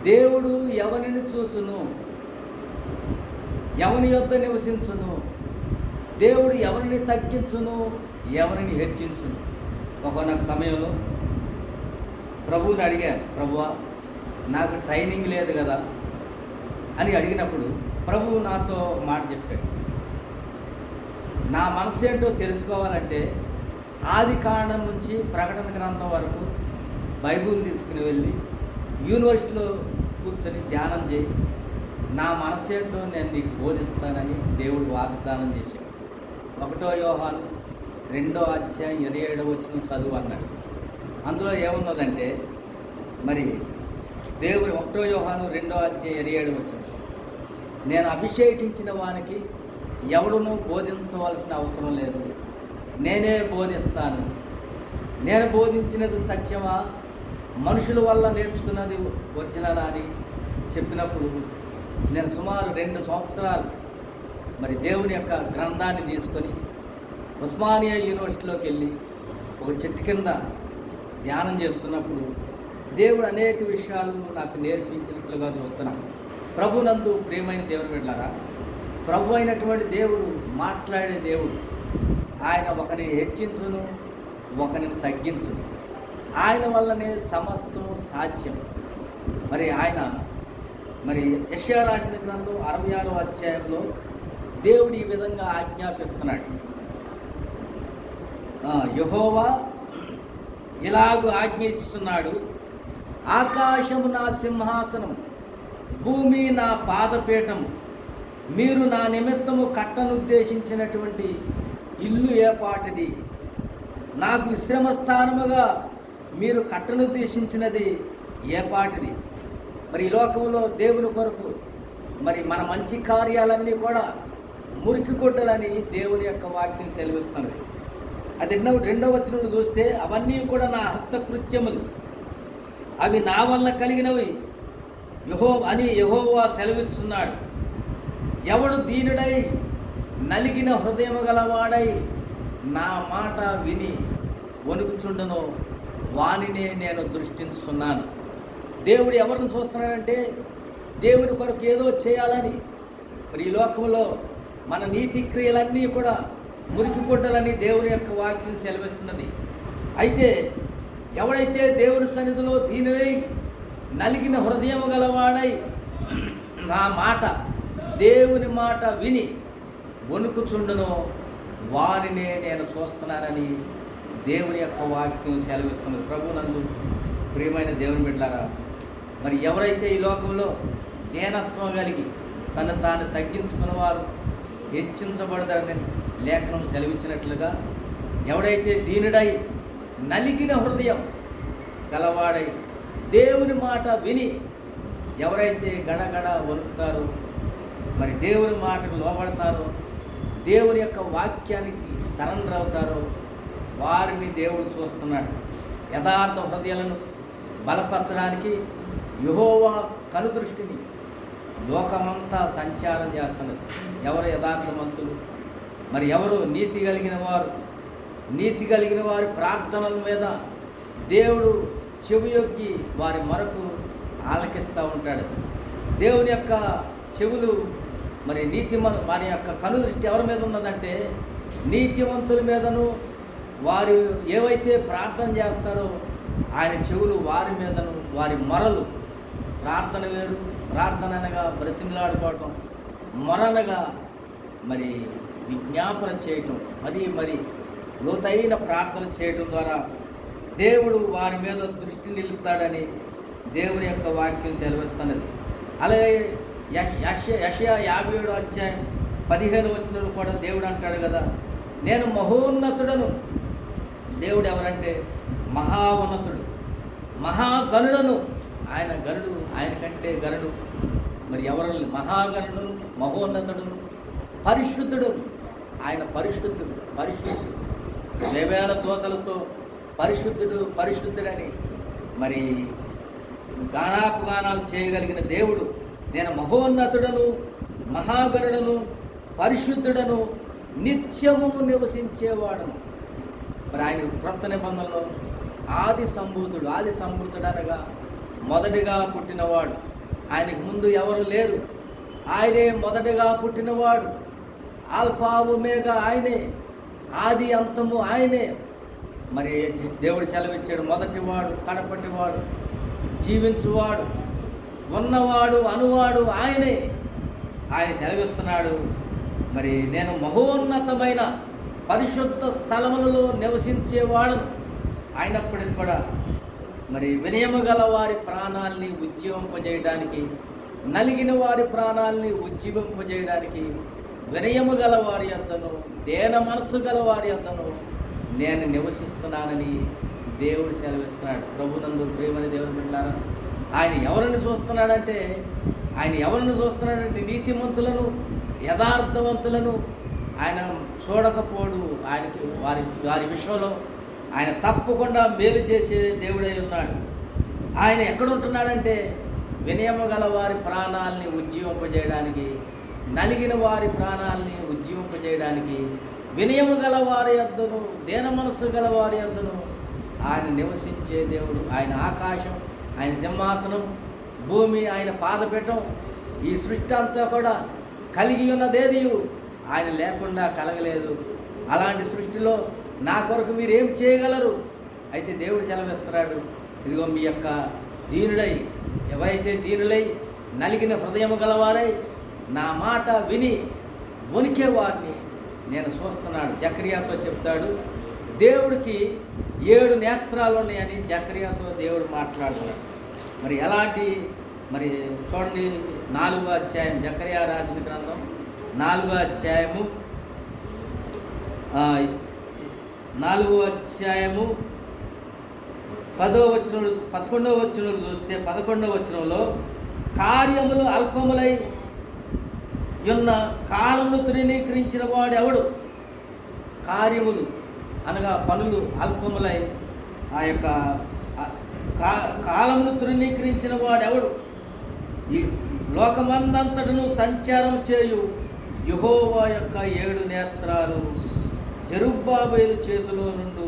దేవుడు ఎవరిని చూచును, ఎవని యొద్ద నివసించును, దేవుడు ఎవరిని తగ్గించును, ఎవరిని హెచ్చించును. ఒకనొక సమయంలో ప్రభువుని అడిగాను, ప్రభువా నాకు ట్రైనింగ్ లేదు కదా అని అడిగినప్పుడు ప్రభువు నాతో మాట చెప్పాడు. నా మనసు ఏంటో తెలుసుకోవాలంటే ఆది కాండం నుంచి ప్రకటన గ్రంథం వరకు బైబిల్ తీసుకుని వెళ్ళి యూనివర్సిటీలో కూర్చొని ధ్యానం చేయి, నా మనసు ఏంటో నేను నీకు బోధిస్తానని దేవుడు వాగ్దానం చేశాడు. 1 యోహాను 2:27 చదువు అన్నాడు. అందులో ఏమున్నదంటే మరి దేవుడు 1 యోహాను 2:27 నేను అభిషేకించిన వానికి ఎవడునూ బోధించవలసిన అవసరం లేదు, నేనే బోధిస్తాను. నేను బోధించినది సత్యమా, మనుషుల వల్ల నేర్చుకున్నది ఒరిజినల్ అని చెప్పినప్పుడు నేను సుమారు 2 సంవత్సరాలు మరి దేవుని యొక్క గ్రంథాన్ని తీసుకొని ఉస్మానియా యూనివర్సిటీలోకి వెళ్ళి ఒక చెట్టు కింద ధ్యానం చేస్తున్నప్పుడు దేవుడు అనేక విషయాలు నాకు నేర్పించినట్లుగా చూస్తున్నాను. ప్రభునందు ప్రియమైన దేవుని బిడ్డలారా, ప్రభు అయినటువంటి దేవుడు మాట్లాడే దేవుడు. ఆయన ఒకరిని హెచ్చించును, ఒకరిని తగ్గించును. ఆయన వల్లనే సమస్తం సాధ్యం. మరి ఆయన మరి యెషయా రాసిన గ్రంథం 66వ అధ్యాయంలో దేవుడు ఈ విధంగా ఆజ్ఞాపిస్తున్నాడు. యెహోవా ఇలాగూ ఆజ్ఞ ఇస్తున్నాడు, ఆకాశము నా సింహాసనం, భూమి నా పాదపీఠము, మీరు నా నిమిత్తము కట్టనుద్దేశించినటువంటి ఇల్లు ఏపాటిది, నాకు విశ్రమ స్థానముగా మీరు కట్టనుద్దేశించినది ఏపాటిది. మరి ఈ లోకంలో దేవుని కొరకు మరి మన మంచి కార్యాలన్నీ కూడా మురికి గుడ్డలని దేవుని యొక్క వాక్యం సెలవిస్తున్నది. అది 2వ వచనంలో చూస్తే అవన్నీ కూడా నా హస్తకృత్యములు, అవి నా వలన కలిగినవి యెహోవా సెలవిస్తున్నాడు. ఎవడు దీనుడై నలిగిన హృదయము గలవాడై నా మాట విని వణుకుచుండనో వానినే నేను దృష్టిస్తున్నాను. దేవుడు ఎవరిని చూస్తున్నాడంటే దేవుని కొరకు ఏదో చేయాలని. మరి ఈ లోకంలో మన నీతి క్రియలన్నీ కూడా మురికి గుడ్డలని దేవుని యొక్క వాక్యం సెలవిస్తున్నది. అయితే ఎవడైతే దేవుని సన్నిధిలో దీనుడై నలిగిన హృదయము గలవాడై నా మాట దేవుని మాట విని వణుకుచుండునో వారినే నేను చూస్తున్నానని దేవుని యొక్క వాక్యం సెలవిస్తున్నది. ప్రభునందు ప్రియమైన దేవుని బిడ్డలారా, మరి ఎవరైతే ఈ లోకంలో దీనత్వం కలిగి తను తాను తగ్గించుకున్న వారు హెచ్చించబడతారని లేఖనం సెలవిచ్చినట్లుగా, ఎవడైతే దీనుడై నలిగిన హృదయం గలవాడై దేవుని మాట విని ఎవరైతే గడగడ వణుకుతారో, మరి దేవుని మాటకు లోబడతారో, దేవుని యొక్క వాక్యానికి సరెండర్ అవుతారో వారిని దేవుడు చూస్తున్నాడు. యథార్థ హృదయాలను బలపరచడానికి యెహోవా కనుదృష్టిని లోకమంతా సంచారం చేస్తున్నది. ఎవరు యథార్థవంతులు, మరి ఎవరు నీతి కలిగిన వారి ప్రార్థనల మీద దేవుడు చెవియొగ్గి వారి మొరకు ఆలకిస్తూ ఉంటాడు. దేవుని యొక్క చెవులు మరి వారి యొక్క కనుదృష్టి ఎవరి మీద ఉన్నదంటే నీతిమంతుల మీదను, వారు ఏవైతే ప్రార్థన చేస్తారో ఆయన చెవులు వారి మీదను, వారి మొరలు. ప్రార్థన వేరు, ప్రార్థన అనగా బ్రతిమలాడుకోవటం, మొరనగా మరి విజ్ఞాపన చేయటం, మరి లోతైన ప్రార్థన చేయటం ద్వారా దేవుడు వారి మీద దృష్టి నిలుపుతాడని దేవుని యొక్క వాక్యం సెలవిస్తున్నది. అలాగే యెషయా 57:15 కూడా దేవుడు అంటాడు కదా, నేను మహోన్నతుడను. దేవుడు ఎవరంటే మహాోన్నతుడు, మహాగణుడను. ఆయన గణుడు, ఆయన కంటే గణుడు మరి ఎవరు? మహాగణుడు, మహోన్నతుడు, పరిశుద్ధుడు. ఆయన పరిశుద్ధుడు. వేవేల దూతలతో పరిశుద్ధుడని మరి గానాలు చేయగలిగిన దేవుడు, నేను మహోన్నతుడను, మహాగణుడను, పరిశుద్ధుడను, నిత్యము నివసించేవాడను. మరి ఆయన క్రొత్త నిబంధనలో ఆది సంభూతుడు అనగా మొదటిగా పుట్టినవాడు, ఆయనకు ముందు ఎవరు లేరు. ఆయనే మొదటగా పుట్టినవాడు, ఆల్ఫా ఒమేగా ఆయనే, ఆది అంతము ఆయనే. మరి దేవుడు సెలవిచ్చాడు, మొదటివాడు కడపటివాడు, జీవించువాడు, ఉన్నవాడు అనువాడు ఆయనే. ఆయన సెలవిస్తున్నాడు, మరి నేను మహోన్నతమైన పరిశుద్ధ స్థలములలో నివసించేవాడు అయినప్పటికి కూడా మరి వినయము గల వారి ప్రాణాలని ఉజ్జీవింపజేయడానికి, నలిగిన వారి ప్రాణాలని ఉజ్జీవింపజేయడానికి, వినయము గల వారి యొద్దను, దేన మనసు గల వారి యొద్దను నేను నివసిస్తున్నానని దేవుడు సెలవిస్తున్నాడు. ప్రభునందు ప్రియమని దేవుని బిడ్డలారా, ఆయన ఎవరిని చూస్తున్నాడంటే నీతిమంతులను, యథార్థవంతులను ఆయన చూడకపోడు. ఆయనకి వారి విషయంలో ఆయన తప్పకుండా మేలు చేసే దేవుడై ఉన్నాడు. ఆయన ఎక్కడ ఉంటున్నాడంటే వినయము గల వారి ప్రాణాలని ఉజ్జీవింపజేయడానికి, నలిగిన వారి ప్రాణాలని ఉజ్జీవింపజేయడానికి, వినయము గల వారి యొద్దను, దేన మనస్సు గల వారి యొద్దను ఆయన నివసించే దేవుడు. ఆయన ఆకాశం, ఆయన సింహాసనం, భూమి ఆయన పాదపీఠం, ఈ సృష్టి అంతా కూడా కలిగి ఉన్నదేది ఆయన లేకుండా కలగలేదు. అలాంటి సృష్టిలో నా కొరకు మీరు ఏం చేయగలరు? అయితే దేవుడు సెలవిస్తున్నాడు, ఇదిగో మీ యొక్క దీనుడై, ఎవరైతే దీనులై నలిగిన హృదయము గలవారై నా మాట విని వణికే వారిని నేను చూస్తున్నాడు. జకర్యాతో చెప్తాడు, దేవుడికి 7 నేత్రాలు ఉన్నాయని జకర్యాతో దేవుడు మాట్లాడుతున్నాడు. మరి ఎలాంటి, మరి చూడండి 4వ అధ్యాయం, జకర్యా రాసిన గ్రంథం 4వ అధ్యాయము 4వ అధ్యాయము 11వ వచనం చూస్తే 11వ వచనంలో కార్యములు అల్పములై ఉన్న కాలమును తృణీకరించిన వాడు ఎవడు? కార్యములు అనగా పనులు అల్పములై ఆ యొక్క కాలమును తృణీకరించిన వాడు ఎవడు? ఈ లోకమందంతటను సంచారం చేయు యెహోవా యొక్క 7 నేత్రాలు జెరుబ్బాబెలు చేతిలో నుండి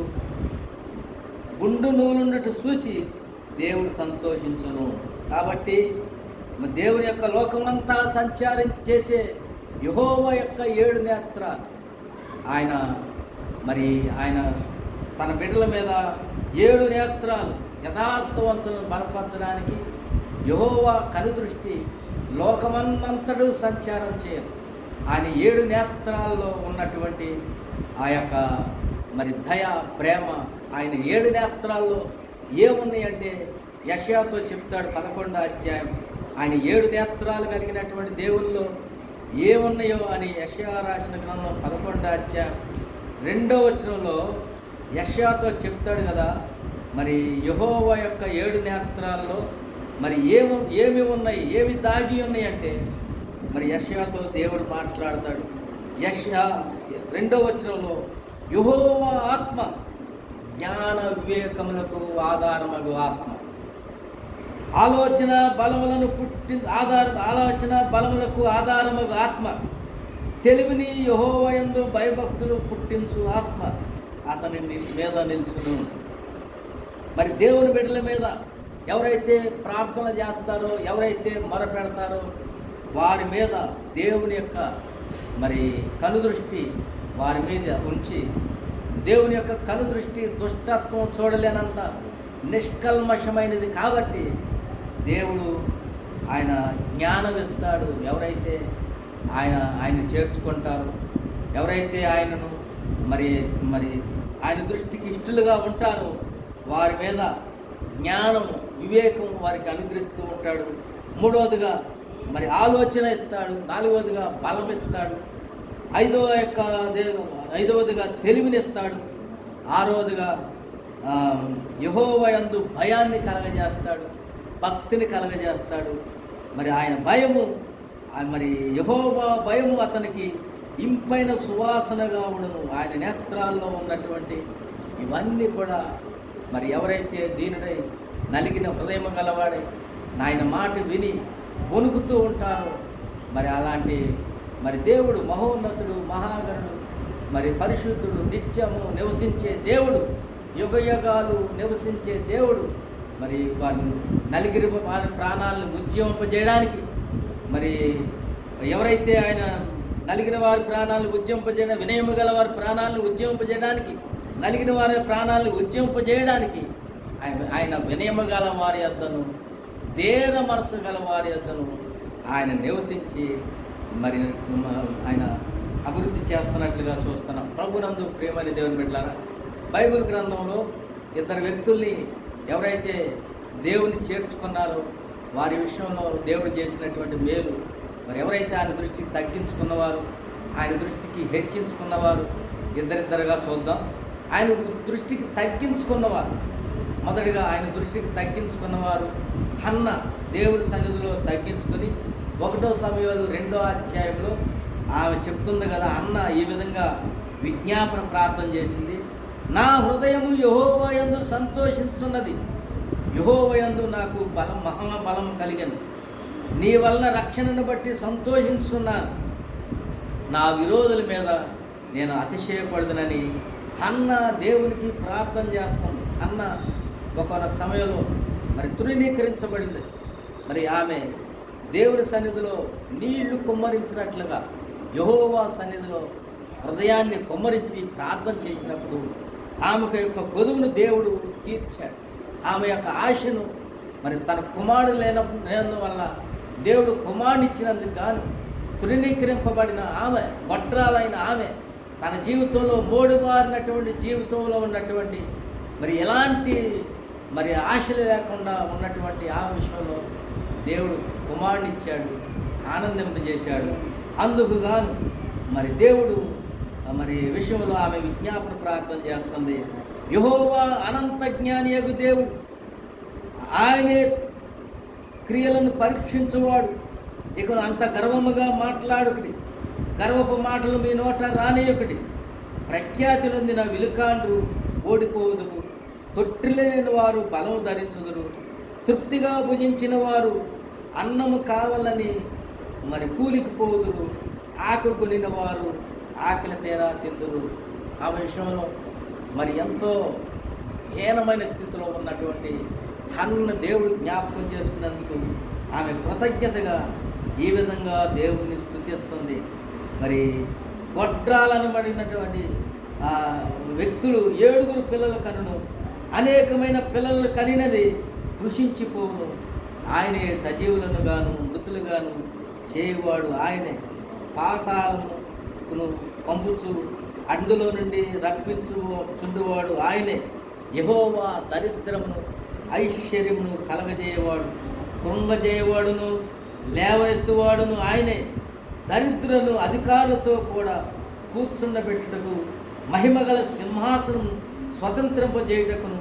గుండు నూలుండట చూసి దేవుడు సంతోషించును. కాబట్టి దేవుని యొక్క లోకమంతా సంచారం చేసే యెహోవా యొక్క 7 నేత్రాలు ఆయన తన బిడ్డల మీద 7 నేత్రాలు యథార్థవంతులను బలపరచడానికి యెహోవా కనుదృష్టి లోకమంతటా సంచారం చేయదు. ఆయన 7 నేత్రాల్లో ఉన్నటువంటి ఆ యొక్క మరి దయ, ప్రేమ, ఆయన 7 నేత్రాల్లో ఏమున్నాయంటే యెషయాతో చెప్తాడు 11వ అధ్యాయం, ఆయన 7 నేత్రాలు కలిగినటువంటి దేవుల్లో ఏమున్నాయో అని యెషయా రాసిన గ్రంథం 11వ అధ్యాయం 2వ వచనంలో యెషయాతో చెప్తాడు కదా. మరి యెహోవా యొక్క 7 నేత్రాల్లో మరి ఏమి ఉన్నాయి, ఏమి దాగి ఉన్నాయి అంటే మరి యెషయాతో దేవుడు మాట్లాడతాడు. యెషయా 2వ వచనంలో యెహోవా ఆత్మ జ్ఞాన వివేకములకు ఆధారమగు ఆత్మ, ఆలోచన బలములకు ఆధారమగు ఆత్మ, తెలివిని యెహోవా యందు భయభక్తులు పుట్టించు ఆత్మ అతని మీద నిల్చును. మరి దేవుని బిడ్డల మీద ఎవరైతే ప్రార్థన చేస్తారో, ఎవరైతే మొరపెడతారో వారి మీద దేవుని యొక్క మరి కనుదృష్టి వారి మీద ఉంచి, దేవుని యొక్క కనుదృష్టి దుష్టత్వం చూడలేనంత నిష్కల్మషమైనది కాబట్టి దేవుడు ఆయన జ్ఞానం ఇస్తాడు. ఎవరైతే ఆయన చేర్చుకుంటారో, ఎవరైతే ఆయనను మరి ఆయన దృష్టికి ఇష్టలుగా ఉంటారో వారి మీద జ్ఞానం, వివేకం వారికి అనుగ్రహిస్తూ ఉంటాడు. 3వదిగా మరి ఆలోచన ఇస్తాడు. 4వదిగా బలం ఇస్తాడు. 5వదిగా తెలివినిస్తాడు. 6వదిగా యెహోవా యందు భయాన్ని కలగజేస్తాడు, భక్తిని కలగజేస్తాడు. మరి ఆయన భయము, మరి యెహోవా భయము అతనికి ఇంపైన సువాసనగా ఉండును. ఆయన నేత్రాల్లో ఉన్నటువంటి ఇవన్నీ కూడా మరి ఎవరైతే దీనుడై నలిగిన హృదయం గలవాడై ఆయన మాట విని వణుకుతూ ఉంటారో మరి అలాంటి మరి దేవుడు మహోన్నతుడు, మహాగణుడు, మరి పరిశుద్ధుడు, నిత్యము నివసించే దేవుడు, యుగయుగాలు నివసించే దేవుడు, మరి వారి ప్రాణాలను ఉద్యమింపజేయడానికి, మరి ఎవరైతే ఆయన నలిగిన వారి ప్రాణాలను ఉద్యమింపజేయడం, వినయము గల వారి ప్రాణాలను ఉద్యమింపజేయడానికి, నలిగిన వారి ప్రాణాలను ఉద్యమింపజేయడానికి ఆయన వినయము గల వారి యొద్దను, దేన మనసు గల వారి యొద్దను ఆయన నివసించి మరి ఆయన అభివృద్ధి చేస్తున్నట్లుగా చూస్తున్నాం. ప్రభునందు ప్రియమైన దేవుని బిడ్డలారా, బైబిల్ గ్రంథంలో ఇద్దరు వ్యక్తుల్ని ఎవరైతే దేవుని చేర్చుకున్నారో వారి విషయంలో దేవుడు చేసినటువంటి మేలు, మరి ఎవరైతే ఆయన దృష్టికి తగ్గించుకున్నవారు, ఆయన దృష్టికి హెచ్చించుకున్నవారు ఇద్దరిద్దరుగా చూద్దాం. ఆయన దృష్టికి తగ్గించుకున్నవారు, మొదటిగా ఆయన దృష్టికి తగ్గించుకున్నవారు హన్న దేవుడి సన్నిధిలో తగ్గించుకొని 1 సమూయేలు 2వ అధ్యాయంలో ఆమె చెప్తుంది కదా, అన్న ఈ విధంగా విజ్ఞాపన ప్రార్థన చేసింది. నా హృదయము యెహోవా యందు సంతోషిస్తున్నది, యెహోవా యందు నాకు మహాబలం కలిగను, నీ వలన రక్షణను బట్టి సంతోషిస్తున్నాను, నా విరోధుల మీద నేను అతిశయపడదునని హన్న దేవునికి ప్రార్థన చేస్తుంది. హన్న ఒకనొక సమయంలో మరి తృణీకరించబడింది. మరి ఆమె దేవుని సన్నిధిలో నీళ్లు కుమ్మరించినట్లుగా యెహోవా సన్నిధిలో హృదయాన్ని కుమ్మరించి ప్రార్థన చేసినప్పుడు ఆమెకు యొక్క కొదువును దేవుడు తీర్చాడు. ఆమె యొక్క ఆశను మరి తన కుమారుడు లేనందువల్ల దేవుడు కుమారుని ఇచ్చినందుకు గాను తృణీకరింపబడిన ఆమె, వడ్రాలైన ఆమె, తన జీవితంలో మోడుబారినటువంటి జీవితంలో ఉన్నటువంటి మరి ఎలాంటి మరి ఆశలు లేకుండా ఉన్నటువంటి ఆ విషయంలో దేవుడు కుమారుని ఇచ్చాడు, ఆనందింపజేశాడు. అందుకు గాను మరి దేవుడు మరి విషయంలో ఆమె విజ్ఞాపన ప్రార్థన చేస్తుంది. యెహోవా అనంత జ్ఞానియగు దేవుడు, ఆయనే క్రియలను పరీక్షించువాడు. ఇక అంత గర్వముగా మాట్లాడుకుడి, గర్వపు మాటలు మీ నోట రానియకుడి. ప్రఖ్యాతి నొందిన విలుకాండ్రు ఓడిపోవుదురు, తొట్టిలేని వారు బలము ధరించుదురు, తృప్తిగా భుజించిన వారు అన్నము కావాలని మరి కూలికి పోదురు, ఆకు కొనిన వారు ఆకలి తీరా తిందురు. ఆ విషయంలో మరి ఎంతో హీనమైన స్థితిలో ఉన్నటువంటి హన్న దేవుడు జ్ఞాపకం చేసుకున్నందుకు ఆమె కృతజ్ఞతగా ఈ విధంగా దేవుణ్ణి స్తుతిస్తుంది. మరి గొడ్రాలనబడినటువంటి వ్యక్తులు 7 పిల్లలు కనును, అనేకమైన పిల్లలను కనినది కృషించిపోవును, ఆయనే సజీవులను గాను మృతులుగాను చేయువాడు, ఆయనే పాతాళమును పంపుచు అందులో నుండి రప్పించుచుండువాడు, ఆయనే యెహోవా దరిద్రమును ఐశ్వర్యమును కలగజేయవాడు, కృంగజేయవాడును లేవనెత్తువాడును ఆయనే. దరిద్రులను అధికారులతో కూడా కూర్చుండబెట్టుటకు, మహిమగల సింహాసనం స్వతంత్రింపజేయుటకును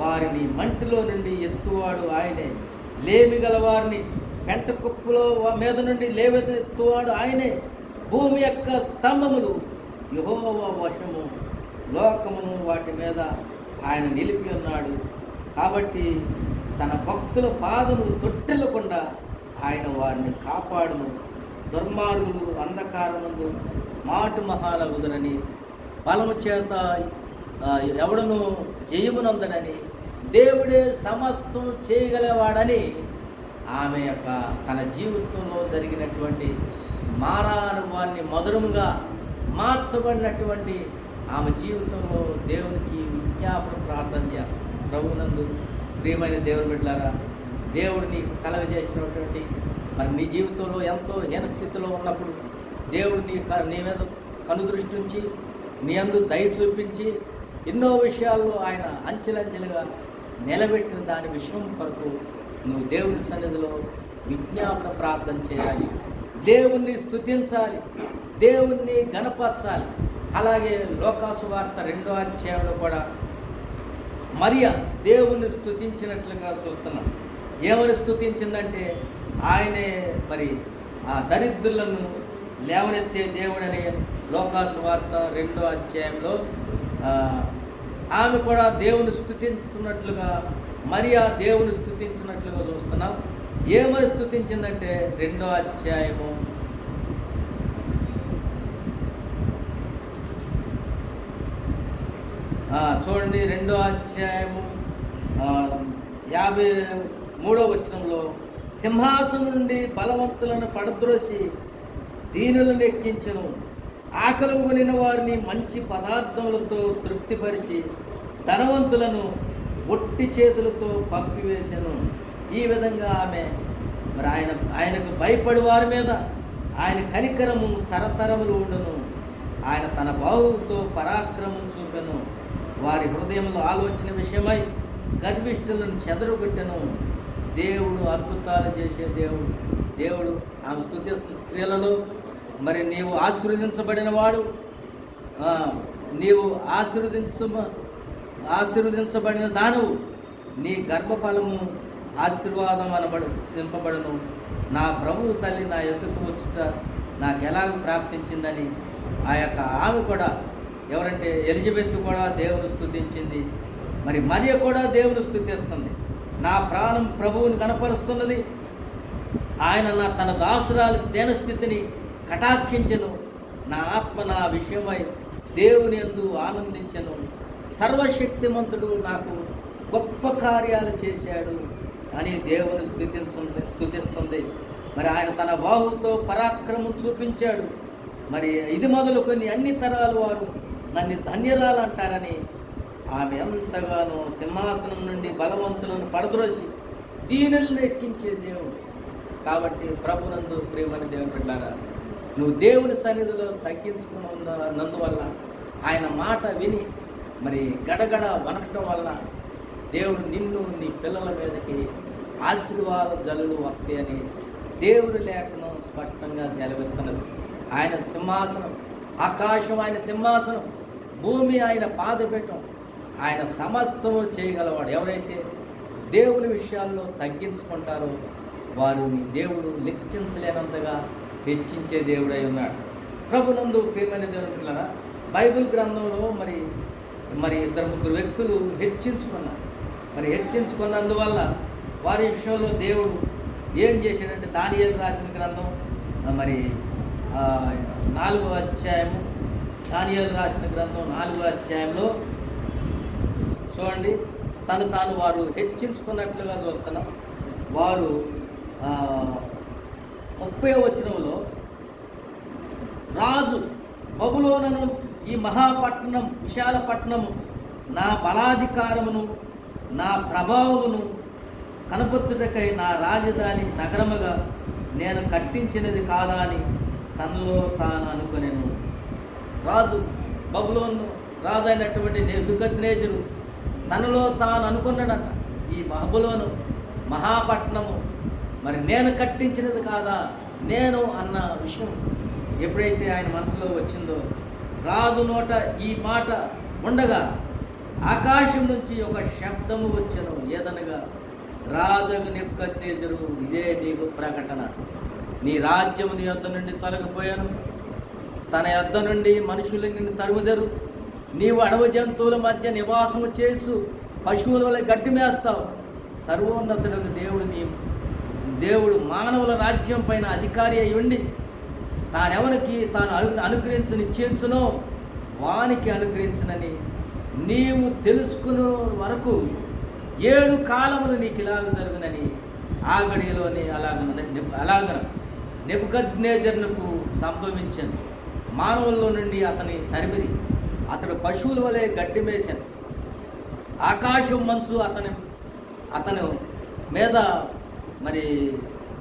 వారిని మంటిలో నుండి ఎత్తువాడు ఆయనే. లేమిగల వారిని పెంట కుప్పలో మీద నుండి లేవెత్తువాడు ఆయనే. భూమి యొక్క స్తంభములు యెహోవా వశము, లోకమును వాటి మీద ఆయన నిలిపి ఉన్నాడు. కాబట్టి తన భక్తుల పాదములు తొట్టెల్లకుండా ఆయన వారిని కాపాడును. దుర్మార్గులు అంధకారముందు మాటు మహాలగుదనని, బలము చేత ఎవడను జయమునందనని, దేవుడే సమస్తం చేయగలవాడని ఆమె యొక్క తన జీవితంలో జరిగినటువంటి మారానుభవాన్ని మధురముగా మార్చబడినటువంటి ఆమె జీవితంలో దేవునికి విజ్ఞాపన ప్రార్థన చేస్తాం. ప్రభువునందు ప్రియమైన దేవుని బిడ్డలారా, దేవుడు నీకు కలగజేసినటువంటి మరి నీ జీవితంలో ఎంతో హీన స్థితిలో ఉన్నప్పుడు దేవుడు నీ మీద కనుదృష్టి ఉంచి నీ అందు దయ చూపించి ఎన్నో విషయాల్లో ఆయన అంచెలంచెలుగా నిలబెట్టిన దాని విషయం కొరకు నువ్వు దేవుని సన్నిధిలో విజ్ఞాపన ప్రార్థన చేయాలి, దేవుణ్ణి స్తుతించాలి, దేవుణ్ణి గణపరచాలి. అలాగే లోకాసు వార్త 2వ అధ్యాయంలో కూడా మరియ దేవుణ్ణి స్తుతించినట్లుగా చూస్తున్నాం. ఏమని స్తుతించిందంటే ఆయనే మరి ఆ దరిద్రులను లేవనెత్తే దేవుడని లోకాసు వార్త 2వ అధ్యాయంలో ఆమె కూడా దేవుని స్తుతించుతున్నట్లుగా, మరియా దేవుని స్తుతించినట్లుగా చూస్తున్నాం. ఏమని స్తుతించిందంటే 2వ అధ్యాయము చూడండి, 2వ అధ్యాయము 53వ వచనంలో, సింహాసనం నుండి బలవంతులను పడద్రోసి దీనులను ఎక్కించెను, ఆకలి కొనిన వారిని మంచి పదార్థములతో తృప్తిపరిచి ధనవంతులను ఒట్టి చేతులతో పంపివేశాను. ఈ విధంగా ఆమె మరి ఆయనకు భయపడి వారి మీద ఆయన కనికరము తరతరములు ఉండును. ఆయన తన బాహువుతో పరాక్రమం చూపెను. వారి హృదయంలో ఆలోచన విషయమై గర్విష్ఠులను చెదరగొట్టెను. దేవుడు అద్భుతాలు చేసే దేవుడు ఆమె స్తుతిస్తున్న స్త్రీలలో మరి నీవు ఆశీర్వదించబడిన వాడు, నీవు ఆశీర్వదించబడిన దానవు, నీ గర్భఫలము ఆశీర్వాదం నింపబడును. నా ప్రభువు తల్లి నా ఎదుకు వచ్చుట నాకు ఎలాగ ప్రాప్తించిందని ఆ యొక్క ఆమె కూడా, ఎవరంటే ఎలిజబెత్ కూడా దేవుని స్తుతించింది. మరి మరియ కూడా దేవుని స్తుతిస్తుంది. నా ప్రాణం ప్రభువుని కనపరుస్తున్నది. ఆయన తన దాసురాలి దేనస్థితిని కటాక్షించెను. నా ఆత్మ నా విషయమై దేవుని యందు ఆనందించెను. సర్వశక్తిమంతుడు నాకు గొప్ప కార్యాలు చేశాడు అని దేవుని స్తుతిస్తుంది. మరి ఆయన తన బాహువుతో పరాక్రమం చూపించాడు. మరి ఇది మొదలుకొని అన్ని తరాల వారు నన్ను ధన్యరాలు అంటారని ఆమె ఎంతగానో సింహాసనం నుండి బలవంతులను పడద్రోసి దీనులను ఎక్కించే దేవుడు. కాబట్టి ప్రభునందు ప్రియమైన దేవుని బిడ్డలారా, నువ్వు దేవుని సన్నిధిలో తగ్గించుకున్నందువల్ల, ఆయన మాట విని మరి గడగడ వనకటం వల్ల దేవుడు నిన్ను నీ పిల్లల మీదకి ఆశీర్వాద జల్లులు వస్తాయని దేవుని లేఖనం స్పష్టంగా సెలవిస్తున్నది. ఆయన సింహాసనం, ఆకాశం ఆయన సింహాసనం, భూమి ఆయన పాదపీఠం, ఆయన సమస్తము చేయగలవాడు. ఎవరైతే దేవుని విషయాల్లో తగ్గించుకుంటారో వారిని దేవుడు లెక్కించలేనంతగా హెచ్చించే దేవుడై ఉన్నాడు. ప్రభునందు ప్రియమైన దేవుని పిల్లరా, బైబిల్ గ్రంథంలో మరి 2-3 వ్యక్తులు హెచ్చించుకున్నారు. మరి హెచ్చించుకున్నందువల్ల వారి విషయంలో దేవుడు ఏం చేశాడంటే, దానియేలు రాసిన గ్రంథం మరి 4వ అధ్యాయము, దానియేలు రాసిన గ్రంథం 4వ అధ్యాయంలో చూడండి, తాను వారు హెచ్చించుకున్నట్లుగా చూస్తున్నాం. వారు 30వ వచనంలో, రాజు బబులోనును, ఈ మహాపట్టణం విశాల పట్టణము నా బలాధికారమును నా ప్రభావమును కనపరచుటకై నా రాజధాని నగరముగా నేను కట్టించినది కాదా అని తనలో తాను అనుకొనెను. రాజు బబులోను రాజు అయినటువంటి నెబుకద్నెజరు తనలో తాను అనుకున్నాడట, ఈ బబులోను మహాపట్నము మరి నేను కట్టించినది కాదా, నేను అన్న విషయం ఎప్పుడైతే ఆయన మనసులో వచ్చిందో, రాజు నోట ఈ మాట ఉండగా ఆకాశం నుంచి ఒక శబ్దము వచ్చెను. ఏదనగా, రాజు నెబుకద్నెజరు, ఇదే నీకు ప్రకటన, నీ రాజ్యము నీ యొద్ద నుండి తొలగిపోయాను, తన యొద్ద నుండి మనుషులు నిన్ను తరుముదరు, నీవు అడవి జంతువుల మధ్య నివాసము చేసు పశువుల వల్ల గడ్డి మేస్తావు. సర్వోన్నతుడు దేవుడు మానవుల రాజ్యం పైన అధికారి అయి ఉండి తానెవరికి తాను అనుగ్రహించు నిశ్చయించునో వానికి అనుగ్రహించునని నీవు తెలుసుకునే వరకు 7 కాలములు నీకు ఇలాగ జరుగునని ఆ గడియలోనే అలాగన నెబుకద్నెజరునకు సంభవించాను. మానవుల్లో నుండి అతని తరిమిరి, అతడు పశువుల వలె గడ్డి మేశాను. ఆకాశం మంచు అతను మీద మరి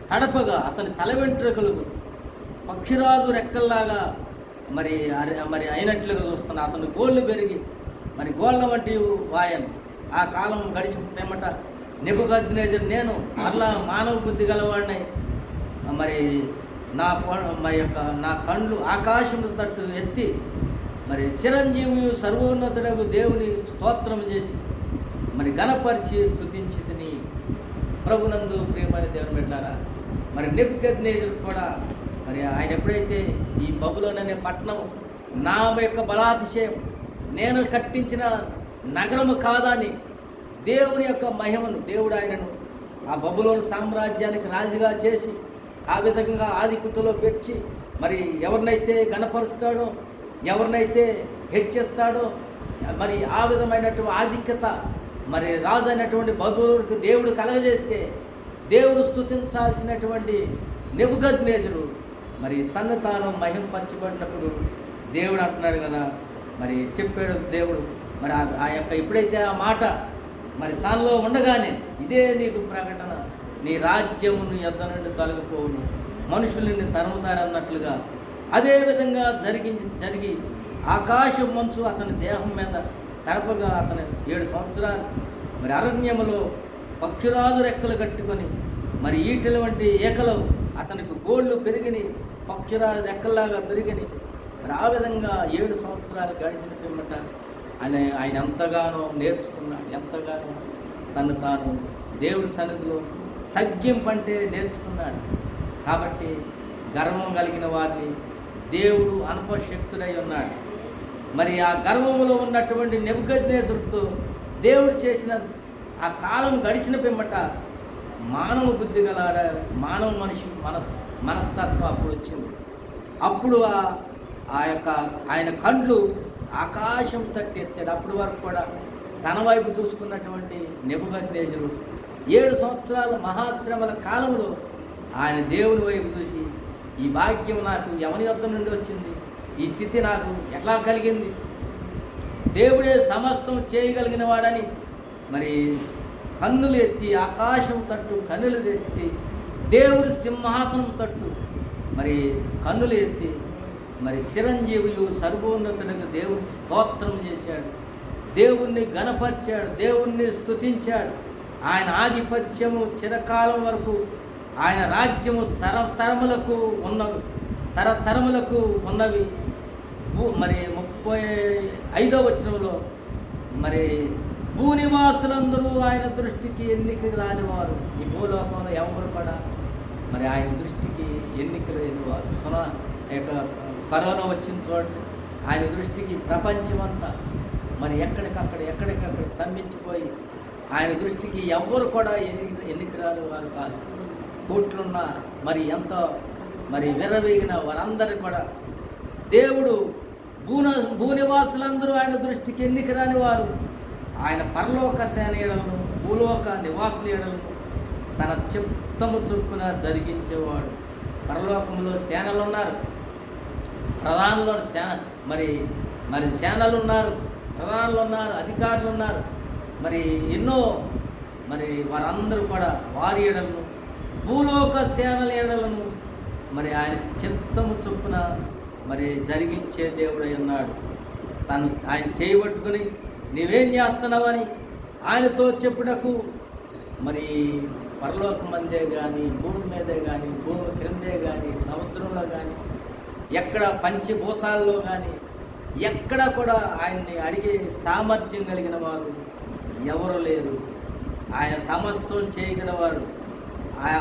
తడపగా అతని తల వెంట్రుకలు పక్షిరాజు రెక్కల్లాగా మరి అయినట్లుగా చూస్తున్నా. అతను గోళ్ళు పెరిగి మరి గోళ్ళ వంటి వాయను. ఆ కాలం గడిచిన పిమ్మట నెబుకద్నెజరు, నేను మరలా మానవ బుద్ధి గలవాడిని, మరి నా కండ్లు ఆకాశం తట్టు ఎత్తి మరి చిరంజీవి సర్వోన్నతుడకు దేవుని స్తోత్రం చేసి మరి ఘనపరిచి స్తుతించి తిని. ప్రభునందు ప్రియమైన దేవుని బిడ్డలారా, మరి నెబుకద్నెజరు కూడా మరి ఆయన ఎప్పుడైతే ఈ బబులోను అనే పట్టణం నా యొక్క బలాతిశయం, నేను కట్టించిన నగరము కాదని దేవుని యొక్క మహిమను, దేవుడు ఆయనను ఆ బబులోను సామ్రాజ్యానికి రాజుగా చేసి ఆ విధంగా ఆధిక్యతలో పెట్టి మరి ఎవరినైతే గణపరుస్తాడో, ఎవరినైతే హెచ్చిస్తాడో, మరి ఆ విధమైనటువంటి ఆధిక్యత మరి రాజు అయినటువంటి బబులోనుకు దేవుడు కలగజేస్తే దేవుడు స్తుతించాల్సినటువంటి నెబుకద్నెజరు మరి తను తాను మహింపరచబడినప్పుడు దేవుడు అంటున్నాడు కదా, మరి చెప్పాడు దేవుడు, మరి ఆ యొక్క ఎప్పుడైతే ఆ మాట మరి తనలో ఉండగానే ఇదే నీకు ప్రకటన, నీ రాజ్యమును యొద్ద నుండి తొలగిపోవును, మనుషులు నిన్ను తరుముతారన్నట్లుగా అదేవిధంగా జరిగి ఆకాశం మంచు అతని దేహం మీద తడపగా అతను 7 సంవత్సరాలు మరి అరణ్యములో పక్షురాజు రెక్కలు కట్టుకొని మరి ఈటెల వంటి ఏకలు అతనికి గోళ్ళు పెరిగిని, పక్షురాజు రెక్కల్లాగా పెరిగిని. మరి ఆ విధంగా 7 సంవత్సరాలు గడిచిన పిమ్మట ఆయన ఎంతగానో నేర్చుకున్నాడు, ఎంతగానో తను తాను దేవుడి సన్నిధిలో తగ్గింపంటే నేర్చుకున్నాడు. కాబట్టి గర్వం కలిగిన వారిని దేవుడు అనుపశక్తుడై ఉన్నాడు. మరి ఆ గర్వములో ఉన్నటువంటి నెబుకద్నెజరుతో దేవుడు చేసిన ఆ కాలం గడిచిన పిమ్మట మానవ బుద్ధి గల మానవ మనిషి మనస్తత్వం అప్పుడు వచ్చింది. అప్పుడు ఆ యొక్క ఆయన కండ్లు ఆకాశం తట్టి ఎత్తాడు. అప్పటి వరకు కూడా తన వైపు చూసుకున్నటువంటి నెబుకద్నెజరు 7 సంవత్సరాల మహాశ్రమల కాలంలో ఆయన దేవుని వైపు చూసి, ఈ భాగ్యం నాకు ఎవరి యొద్ద నుండి వచ్చింది, ఈ స్థితి నాకు ఎట్లా కలిగింది, దేవుడే సమస్తం చేయగలిగిన వాడని మరి కన్నులు ఎత్తి ఆకాశం తట్టు కన్నులు ఎత్తి దేవుడి సింహాసనం తట్టు మరి కన్నులు ఎత్తి మరి చిరంజీవులు సర్వోన్నతునికి దేవునికి స్తోత్రం చేశాడు, దేవుణ్ణి గణపరిచాడు, దేవుణ్ణి స్తుతించాడు. ఆయన ఆధిపత్యము చిరకాలం వరకు, ఆయన రాజ్యము తరతరములకు ఉన్నవి. మరి 35వ వచనంలో మరి భూనివాసులందరూ ఆయన దృష్టికి ఎన్నిక రానివారు. ఈ భూలోకంలో ఎవరు కూడా మరి ఆయన దృష్టికి ఎన్నిక లేనివారు. కరోనా వచ్చింది చూడండి, ఆయన దృష్టికి ప్రపంచమంతా మరి ఎక్కడికక్కడ స్తంభించిపోయి ఆయన దృష్టికి ఎవరు కూడా ఎన్నిక రాని వారు కాదు. కోట్లున్న మరి ఎంతో మరి విర్రవీగిన వారందరూ కూడా దేవుడు భూనివాసులందరూ ఆయన దృష్టికి ఎన్నిక రాని వారు. ఆయన పరలోక సేన ఎడలను భూలోక నివాసుల ఎడలను తన చిత్తము చొప్పున జరిగించేవాడు. పరలోకంలో సేనలు ఉన్నారు, ప్రధానులు మరి సేనలు ఉన్నారు, ప్రధానులు ఉన్నారు, అధికారులు ఉన్నారు. మరి ఎన్నో మరి వారందరూ కూడా వారి ఎడలను భూలోక సేనల ఎడలను మరి ఆయన చిత్తము చొప్పున మరి జరిగించే దేవుడై ఉన్నాడు. ఆయన చేయబట్టుకుని నీవేం చేస్తున్నావని ఆయనతో చెప్పుటకు మరి పరలోకం మందే కానీ, భూమి మీదే కానీ, భూమి క్రిందే కానీ, సముద్రంలో కానీ, ఎక్కడ పంచభూతాల్లో కానీ ఎక్కడ కూడా ఆయన్ని అడిగే సామర్థ్యం కలిగిన వారు ఎవరు లేరు. ఆయన సమస్తం చేయగలవారు.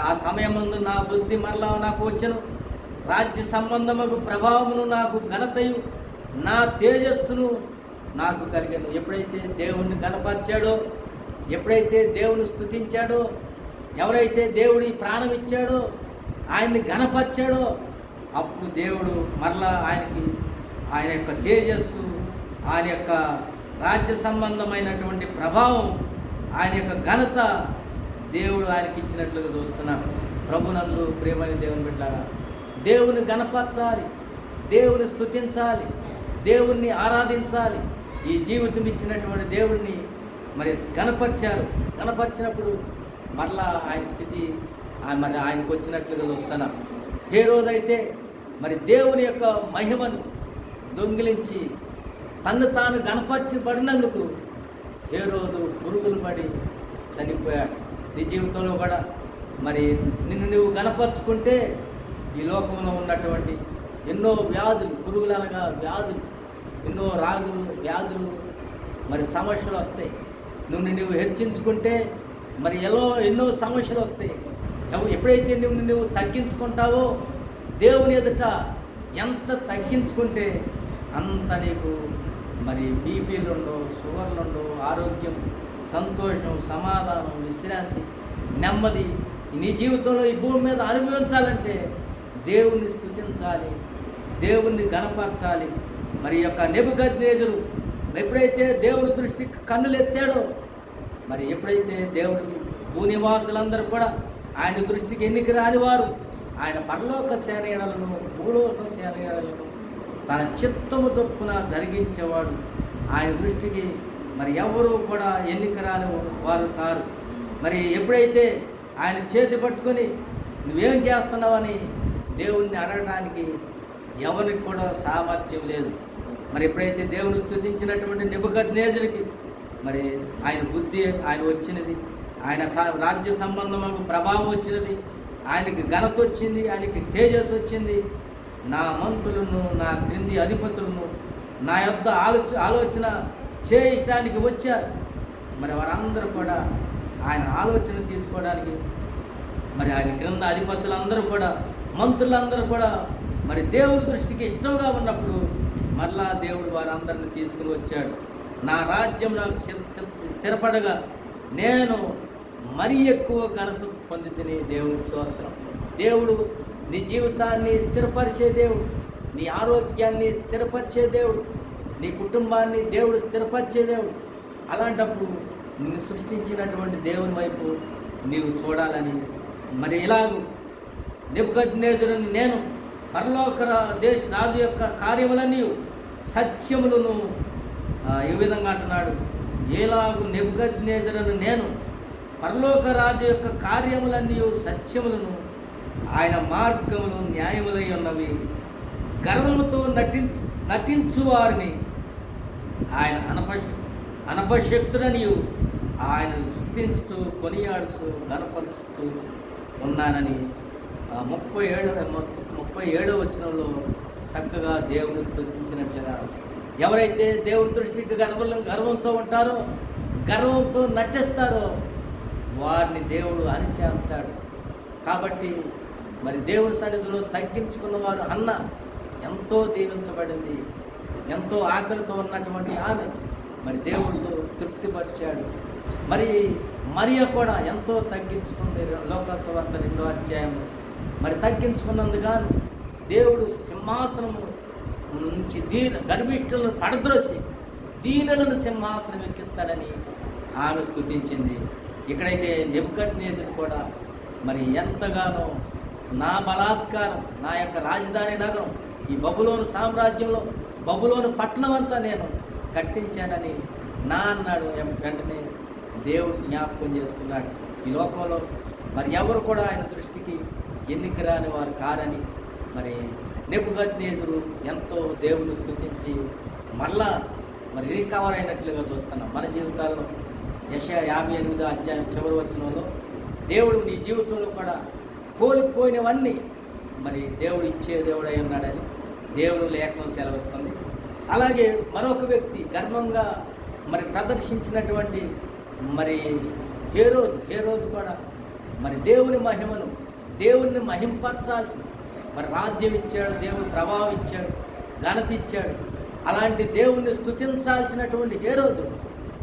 ఆ సమయం ముందు నా బుద్ధి మరలా నాకు వచ్చెను, రాజ్య సంబంధముకు ప్రభావమును నాకు ఘనతయు నా తేజస్సును నాకు కలిగను. ఎప్పుడైతే దేవుణ్ణి కనపరిచాడో, ఎప్పుడైతే దేవుని స్తుతించాడో, ఎవరైతే దేవుడి ప్రాణం ఇచ్చాడో, ఆయన్ని ఘనపరిచాడో, అప్పుడు దేవుడు మరలా ఆయన యొక్క తేజస్సు, ఆయన యొక్క రాజ్య సంబంధమైనటువంటి ప్రభావం, ఆయన యొక్క ఘనత దేవుడు ఆయనకి ఇచ్చినట్లుగా చూస్తున్నాం. ప్రభునందు ప్రియమైన దేవుని బిడ్డలారా, దేవుని ఘనపరచాలి, దేవుని స్తుతించాలి, దేవుణ్ణి ఆరాధించాలి. ఈ జీవితం ఇచ్చినటువంటి దేవుణ్ణి మరి కనపరిచినప్పుడు మరలా ఆయన స్థితి మరి ఆయనకు వచ్చినట్లుగా చూస్తున్నాం. హేరోదైతే మరి దేవుని యొక్క మహిమను దొంగిలించి తన్ను తాను గణపరచబడినందుకు హేరోదు పురుగులు పడి చనిపోయాడు. నీ జీవితంలో కూడా మరి నిన్ను నువ్వు గణపరుచుకుంటే ఈ లోకంలో ఉన్నటువంటి ఎన్నో వ్యాధులు, పురుగులు అనగా వ్యాధులు, ఎన్నో వ్యాధులు మరి సమస్యలు వస్తాయి. నువ్వు హెచ్చించుకుంటే మరి ఎన్నో సమస్యలు వస్తాయి. ఎప్పుడైతే నువ్వు తగ్గించుకుంటావో దేవుని ఎదుట ఎంత తగ్గించుకుంటే అంత నీకు మరి బీపీలు ఉండవు, షుగర్లు ఉండవు, ఆరోగ్యం, సంతోషం, సమాధానం, విశ్రాంతి, నెమ్మది నీ జీవితంలో ఈ భూమి మీద అనుభవించాలంటే దేవుణ్ణి స్తుతించాలి, దేవుణ్ణి ఘనపరచాలి. మరి యొక్క నెబుకద్నెజరు ఎప్పుడైతే దేవుని దృష్టికి కన్నులు ఎత్తాడో మరి ఎప్పుడైతే దేవుడికి భూనివాసులందరూ కూడా ఆయన దృష్టికి ఎన్నిక రాని వారు ఆయన పరలోక సేనలను భూలోక సేనలను తన చిత్తము చొప్పున జరిగించేవాడు. ఆయన దృష్టికి మరి ఎవరు కూడా ఎన్నిక రాని వారు కారు. మరి ఎప్పుడైతే ఆయన చేతి పట్టుకొని నువ్వేం చేస్తున్నావని దేవుణ్ణి అడగడానికి ఎవరికి కూడా సామర్థ్యం లేదు. మరి ఎప్పుడైతే దేవుని స్తుతించినటువంటి నెబుకద్నెజరుకి మరి ఆయన బుద్ధి ఆయన వచ్చినది, ఆయన రాజ్య సంబంధమైన ప్రభావం వచ్చినది, ఆయనకి ఘనత వచ్చింది, ఆయనకి తేజస్సు వచ్చింది. నా మంత్రులను నా క్రింది అధిపతులను నా యొద్ద ఆలోచన చేయటానికి వచ్చారు. మరి వారందరూ కూడా ఆయన ఆలోచన తీసుకోవడానికి మరి ఆయన క్రింద అధిపతులందరూ కూడా మంత్రులందరూ కూడా మరి దేవుడి దృష్టికి ఇష్టంగా ఉన్నప్పుడు మరలా దేవుడు వారందరిని తీసుకుని వచ్చాడు. నా రాజ్యం నాకు స్థిరపడగా నేను మరీ ఎక్కువ ఘనత పొందితిని. దేవుని స్తోత్రం. దేవుడు నీ జీవితాన్ని స్థిరపరిచే దేవుడు, నీ ఆరోగ్యాన్ని స్థిరపరిచే దేవుడు, నీ కుటుంబాన్ని దేవుడు స్థిరపరిచే దేవుడు. అలాంటప్పుడు నిన్ను సృష్టించినటువంటి దేవుని వైపు నీవు చూడాలని మరి ఇలాగూ నెబుకద్నెజరుని నేను పరలోక దేశ రాజు యొక్క కార్యములన్నీ సత్యములను ఈ విధంగా అంటున్నాడు. ఎలాగూ నెబుకద్నెజరుని నేను పరలోక రాజు యొక్క కార్యములన్నీ సత్యములను ఆయన మార్గములు న్యాయములై ఉన్నవి. గర్వముతో నటించు వారిని ఆయన అనపశక్తుడని ఆయన స్తుతించుతూ కొనియాడుతూ గణపరుచుతూ ఉన్నానని 37వ వచనంలో చక్కగా దేవుని స్తుతించినట్లుగా ఎవరైతే దేవుని దృష్టికి గర్వంతో ఉంటారో, గర్వంతో నటిస్తారో వారిని దేవుడు అణిచేస్తాడు. కాబట్టి మరి దేవుని సన్నిధిలో తగ్గించుకున్న వారు అన్న ఎంతో దీవించబడింది. ఎంతో ఆకలితో ఉన్నటువంటి ఆమె మరి దేవుడితో తృప్తిపరిచాడు. మరి మరియ కూడా ఎంతో తగ్గించుకుంది. లోకసువార్త 2వ అధ్యాయం మరి తగ్గించుకున్నందుగాను దేవుడు సింహాసనము నుంచి గర్భిష్ఠులను పడద్రోసి దీనులను సింహాసనం ఎక్కిస్తాడని ఆమె స్తుతించింది. ఇక్కడైతే నెబుకద్నెజరు కూడా మరి ఎంతగానో నా బలాత్కారం, నా యొక్క రాజధాని నగరం, ఈ బబులోను సామ్రాజ్యంలో బబులోను పట్టణం అంతా నేను కట్టించానని అన్నాడు. వెంటనే దేవుడు జ్ఞాపకం చేసుకున్నాడు. ఈ లోకంలో మరి ఎవరు కూడా ఆయన దృష్టికి ఎన్నిక రాని వారు కారని మరి నెబుకద్నెజరు ఎంతో దేవుని స్తుతించి మరలా మరి రికవర్ అయినట్లుగా చూస్తున్నాం. మన జీవితాల్లో యెషయా 58వ అధ్యాయం చివరి వచనంలో దేవుడు నీ జీవితంలో కూడా కోల్పోయినవన్నీ మరి దేవుడు ఇచ్చే దేవుడై ఉన్నాడని దేవుడు లేఖనం సెలవిస్తుంది. అలాగే మరొక వ్యక్తి గర్వంగా మరి ప్రదర్శించినటువంటి మరి హేరోదు కూడా మరి దేవుని మహిమను, దేవుణ్ణి మహింపరచాల్సిన మరి రాజ్యం ఇచ్చాడు, దేవుని ప్రభావం ఇచ్చాడు, ఘనత ఇచ్చాడు. అలాంటి దేవుణ్ణి స్తుతించాల్సినటువంటి హేరోదు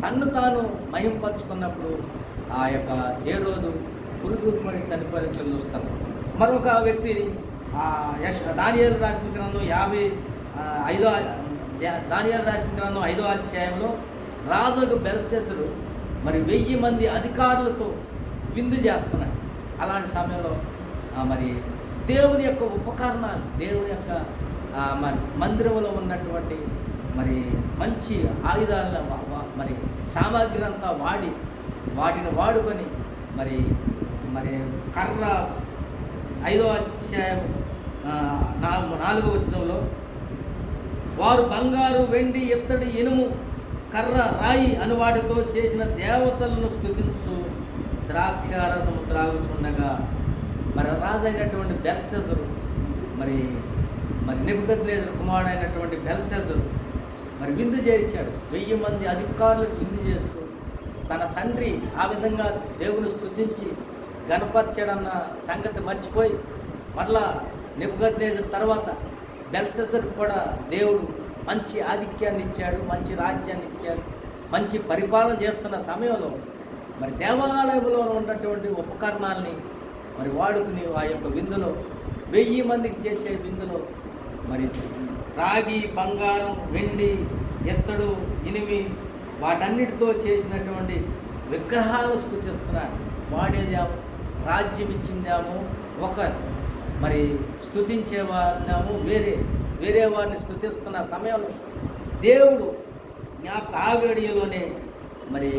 తన్ను తాను మహింపరచుకున్నప్పుడు ఆ యొక్క హేరోదు పురుగు పడి చనిపోయినట్లు చూస్తాము. మరొక వ్యక్తిని దానియేలు రాసిన గ్రంథం 5వ అధ్యాయంలో రాజుకు బెల్షస్సరు మరి 1000 మంది అధికారులతో విందు చేస్తున్నాడు. అలాంటి సమయంలో మరి దేవుని యొక్క ఉపకరణాలు, దేవుని యొక్క మరి మందిరంలో ఉన్నటువంటి మరి మంచి ఆయుధాలను మరి సామాగ్రి అంతా వాటిని వాడుకొని మరి మరి కర్ర 5వ అధ్యాయం 4వ వచనంలో వారు బంగారు, వెండి, ఇత్తడి, ఇనుము, కర్ర, రాయి అని వాటితో చేసిన దేవతలను స్తుతించు ద్రాక్షారసము త్రాగుచుండగా మరి రాజు అయినటువంటి బెల్షస్సరు మరి నెబుకద్నెజరు కుమారుడైనటువంటి బెల్షస్సరు మరి విందు చేయించాడు. 1000 మంది అధికారులకు విందు చేస్తూ తన తండ్రి ఆ విధంగా దేవుని స్తుతించి గణపరచాడన్న సంగతి మర్చిపోయి మరలా నెబుకద్నెజరు తర్వాత బెల్షస్సరు కూడా దేవుడు మంచి ఆధిక్యాన్ని ఇచ్చాడు, మంచి రాజ్యాన్ని ఇచ్చాడు. మంచి పరిపాలన చేస్తున్న సమయంలో మరి దేవాలయంలో ఉన్నటువంటి ఉపకరణాలని మరి వాడుకుని ఆ యొక్క విందులో 1000 మందికి చేసే విందులో మరి రాగి, బంగారం, వెండి, ఎత్తడు, ఇనిమి వాటన్నిటితో చేసినటువంటి విగ్రహాలు స్తుతిస్తున్నాడు. వాడేదేమో రాజ్యం ఇచ్చిందేమో ఒకరు, మరి స్తుతించేవారినేమో వేరే వారిని స్తుతిస్తున్న సమయంలో దేవుడు ఆ గడియలోనే మరి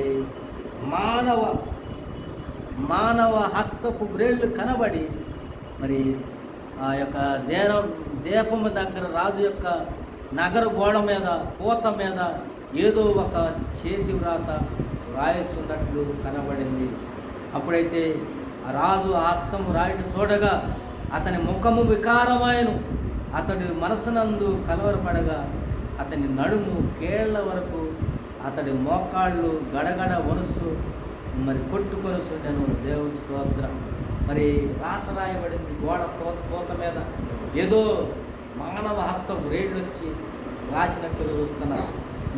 మానవ హస్తపు బ్రేళ్ళు కనబడి మరి ఆ యొక్క దీపము దగ్గర రాజు యొక్క నగర గోడ మీద పూత మీద ఏదో ఒక చేతి వ్రాత రాయిస్తున్నట్లు కనబడింది. అప్పుడైతే ఆ రాజు హస్తం రాయట చూడగా అతని ముఖము వికారమాయను, అతడి మనసునందు కలవరపడగా అతని నడుము కేళ్ల వరకు, అతడి మోకాళ్ళు గడగడ వనుసు మరి కొట్టుకొనుసుండెను. దేవుని స్తోత్రం. మరి రాత రాయబడింది గోడ పూత మీద, ఏదో మానవ హస్తం రేళ్ళు వచ్చి రాసినట్లు చూస్తున్నారు.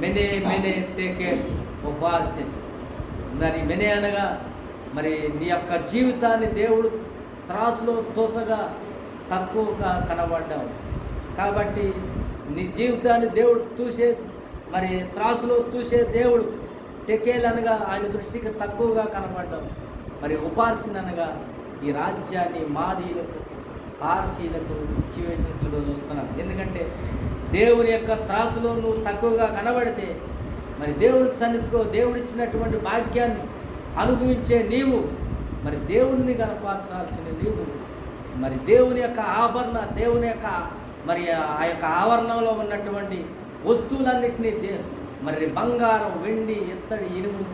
మెనే టేకే ఉపార్సిన్. మరి మెనే అనగా మరి నీ యొక్క జీవితాన్ని దేవుడు త్రాసులో తోసగా తక్కువగా కనబడ్డావు కాబట్టి నీ జీవితాన్ని దేవుడు మరి త్రాసులో తూసే దేవుడు టెకేల్ అనగా ఆయన దృష్టికి తక్కువగా కనబడ్డావు. మరి ఉపార్సిన్ అనగా ఈ రాజ్యాన్ని మాదీలకు పార్సీలకు ఇచ్చివేసినట్లుగా చూస్తున్నాం. ఎందుకంటే దేవుని యొక్క త్రాసులో నువ్వు తక్కువగా కనబడితే మరి దేవుడి సన్నిధిలో దేవుడిచ్చినటువంటి భాగ్యాన్ని అనుభవించే నీవు, మరి దేవుణ్ణి కనపరచాల్సిన నీవు, మరి దేవుని యొక్క ఆభరణ, దేవుని యొక్క మరి ఆ యొక్క ఆవరణంలో ఉన్నటువంటి వస్తువులన్నింటినీ మరి బంగారం, వెండి, ఇత్తడి, ఇనుము,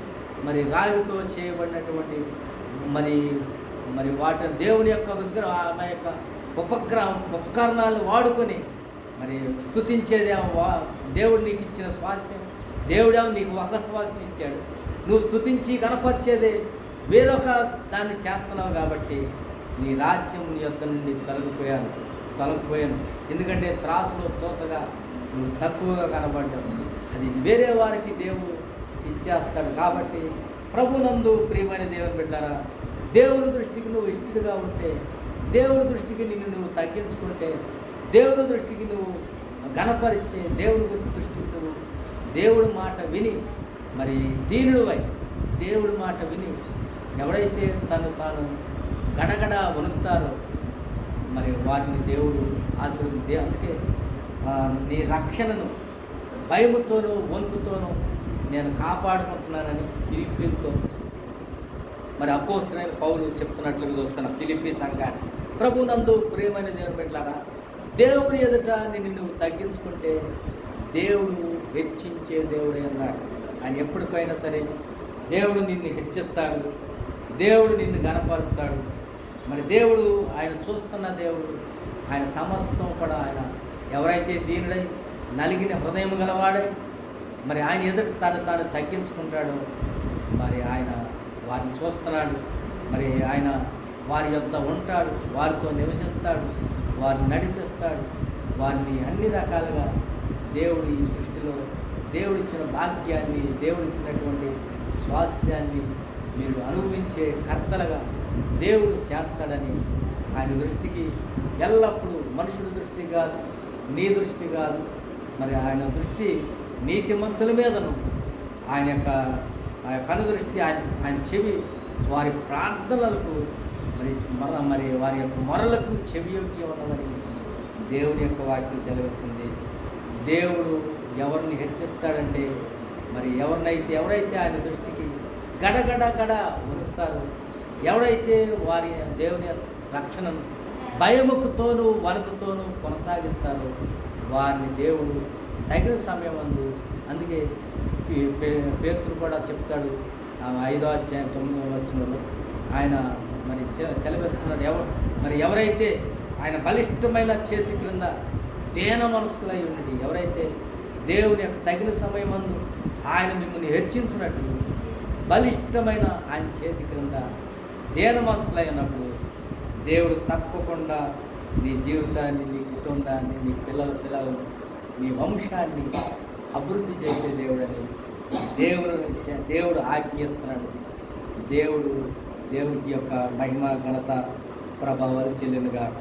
మరి రాయితో చేయబడినటువంటి మరి వాటి దేవుని యొక్క విగ్రహం యొక్క ఉపకరణాలను వాడుకొని మరి స్తుతించేదేమో దేవుడు నీకు ఇచ్చిన స్వాస్యం, దేవుడేమో నీకు ఒక శ్వాసని ఇచ్చాడు. నువ్వు స్తుతించి కనపరిచేదే వేరొక దాన్ని చేస్తున్నావు కాబట్టి నీ రాజ్యం నీ యొద్ద నుండి తొలగిపోయాను. ఎందుకంటే త్రాసులో తోసగా నువ్వు తక్కువగా కనబడ్డావు. అది వేరే వారికి దేవుడు ఇచ్చేస్తాడు. కాబట్టి ప్రభునందు ప్రియమైన దేవుని బిడ్డలారా, దేవుని దృష్టికి నువ్వు ఇష్టడుగా ఉంటే, దేవుని దృష్టికి నిన్ను నువ్వు తగ్గించుకుంటే, దేవుని దృష్టికి నువ్వు ఘనపరిస్తే, దేవుని దృష్టికి నువ్వు దేవుడి మాట విని మరి దీనుడివై దేవుడి మాట విని ఎవరైతే తాను గడగడ వణుకుతారో మరి వారిని దేవుడు ఆశీర్వదించే. అందుకే నీ రక్షణను భయముతోనూ వణుకుతోనూ నేను కాపాడుకుంటున్నానని ఫిలిప్పీలతో మరి అపోస్తలుడైన పౌలు చెప్తున్నట్లుగా చూస్తున్న ఫిలిప్పీ సంఘాన్ని. ప్రభునందు ప్రియమైన దేవుని బిడ్డలారా, దేవుని ఎదుట నిన్ను నువ్వు తగ్గించుకుంటే దేవుడు హెచ్చించే దేవుడే అన్నాడు. ఆయన ఎప్పటికైనా సరే దేవుడు నిన్ను హెచ్చిస్తాడు, దేవుడు నిన్ను ఘనపరుస్తాడు. మరి దేవుడు ఆయన చూస్తున్న దేవుడు, ఆయన సమస్తం కూడా ఆయన ఎవరైతే దీనుడై నలిగిన హృదయం గలవాడై మరి ఆయన ఎదుట తాను తగ్గించుకుంటాడో మరి ఆయన వారిని చూస్తున్నాడు. మరి ఆయన వారి యొద్ద ఉంటాడు, వారితో నివసిస్తాడు, వారిని నడిపిస్తాడు. వారిని అన్ని రకాలుగా దేవుడు ఈ సృష్టిలో దేవుడిచ్చిన భాగ్యాన్ని, దేవుడిచ్చినటువంటి స్వాస్యాన్ని మీరు అనుభవించే కర్తలుగా దేవుడు చేస్తాడని ఆయన దృష్టికి ఎల్లప్పుడూ మనుషుడి దృష్టి కాదు, నీ దృష్టి కాదు, మరి ఆయన దృష్టి నీతిమంతుల మీదను, ఆయన యొక్క కనుదృష్టి, ఆయన చెవి వారి ప్రార్థనలకు మరి వారి యొక్క మొరలకు చెవియోగ్యం ఉన్నదని దేవుని యొక్క వాక్యం సెలవిస్తుంది. దేవుడు ఎవరిని హెచ్చిస్తాడంటే మరి ఎవరైతే ఆయన దృష్టికి గడగడ వణుకుతారో, ఎవరైతే వారి దేవుని రక్షణను భయముకుతోనూ వణుకుతోనూ కొనసాగిస్తారో వారిని దేవుడు తగిన సమయం అందుకే పేతురు కూడా చెప్తాడు 5వ అధ్యాయం 9వ వచనంలో ఆయన మరి సెలవిస్తున్నాడు. ఎవరైతే ఆయన బలిష్టమైన చేతి క్రింద దేన మనస్కులై ఉండి, ఎవరైతే దేవుని యొక్క తగిన సమయమందు ఆయన మిమ్మల్ని హెచ్చించినట్లు బలిష్టమైన ఆయన చేతి క్రింద దేన మనస్కులై ఉన్నప్పుడు దేవుడు తప్పకుండా నీ జీవితాన్ని, నీ కుటుంబాన్ని, నీ పిల్లలను, నీ వంశాన్ని అభివృద్ధి చేసే దేవుడని దేవుడు ఆజ్ఞిస్తున్నాడు. దేవుడికి యొక్క మహిమ, ఘనత, ప్రభావాలు చెల్లినగాక.